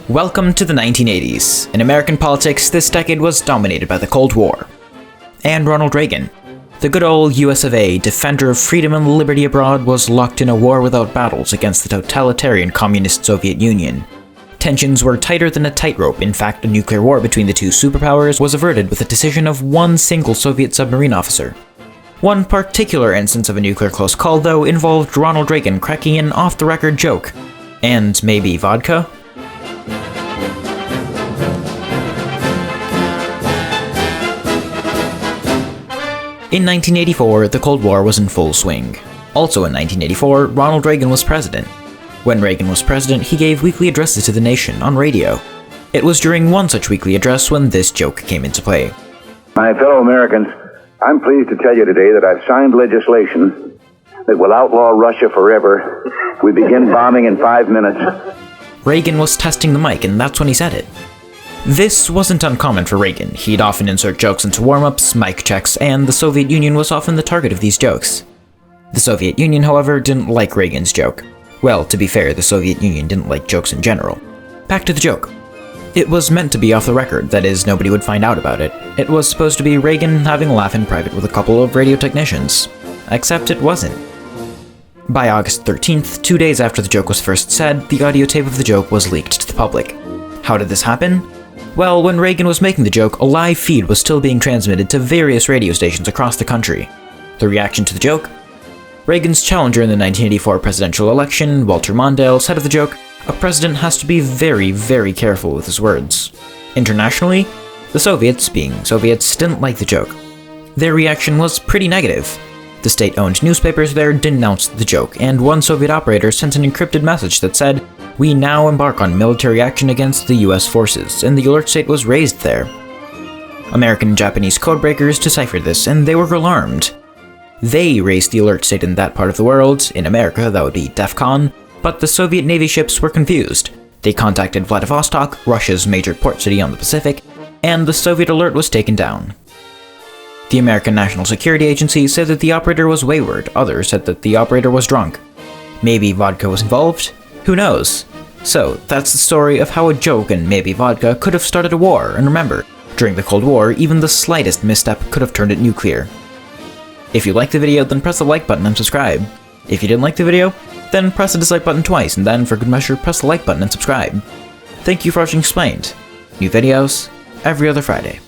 Welcome to the 1980s. In American politics, this decade was dominated by the Cold War. And Ronald Reagan, the good old US of A, defender of freedom and liberty abroad, was locked in a war without battles against the totalitarian communist Soviet Union. Tensions were tighter than a tightrope. In fact, a nuclear war between the two superpowers was averted with the decision of one single Soviet submarine officer. One particular instance of a nuclear close call, though, involved Ronald Reagan cracking an off-the-record joke. And maybe vodka? In 1984, the Cold War was in full swing. Also in 1984, Ronald Reagan was president. When Reagan was president, he gave weekly addresses to the nation on radio. It was during one such weekly address when this joke came into play. My fellow Americans, I'm pleased to tell you today that I've signed legislation that will outlaw Russia forever. We begin bombing in 5 minutes. Reagan was testing the mic, and that's when he said it. This wasn't uncommon for Reagan. He'd often insert jokes into warm-ups, mic checks, and the Soviet Union was often the target of these jokes. The Soviet Union, however, didn't like Reagan's joke. Well, to be fair, the Soviet Union didn't like jokes in general. Back to the joke. It was meant to be off the record, that is, nobody would find out about it. It was supposed to be Reagan having a laugh in private with a couple of radio technicians. Except it wasn't. By August 13th, 2 days after the joke was first said, the audio tape of the joke was leaked to the public. How did this happen? Well, when Reagan was making the joke, a live feed was still being transmitted to various radio stations across the country. The reaction to the joke? Reagan's challenger in the 1984 presidential election, Walter Mondale, said of the joke, "A president has to be very, very careful with his words." Internationally, the Soviets, being Soviets, didn't like the joke. Their reaction was pretty negative. The state-owned newspapers there denounced the joke, and one Soviet operator sent an encrypted message that said, "We now embark on military action against the US forces," and the alert state was raised there. American and Japanese codebreakers deciphered this, and they were alarmed. They raised the alert state in that part of the world. In America, that would be DEFCON, but the Soviet Navy ships were confused. They contacted Vladivostok, Russia's major port city on the Pacific, and the Soviet alert was taken down. The American National Security Agency said that the operator was wayward, others said that the operator was drunk. Maybe vodka was involved? Who knows? So, that's the story of how a joke and maybe vodka could have started a war, and remember, during the Cold War, even the slightest misstep could have turned it nuclear. If you liked the video, then press the like button and subscribe. If you didn't like the video, then press the dislike button twice, and then, for good measure, press the like button and subscribe. Thank you for watching Explained. New videos every other Friday.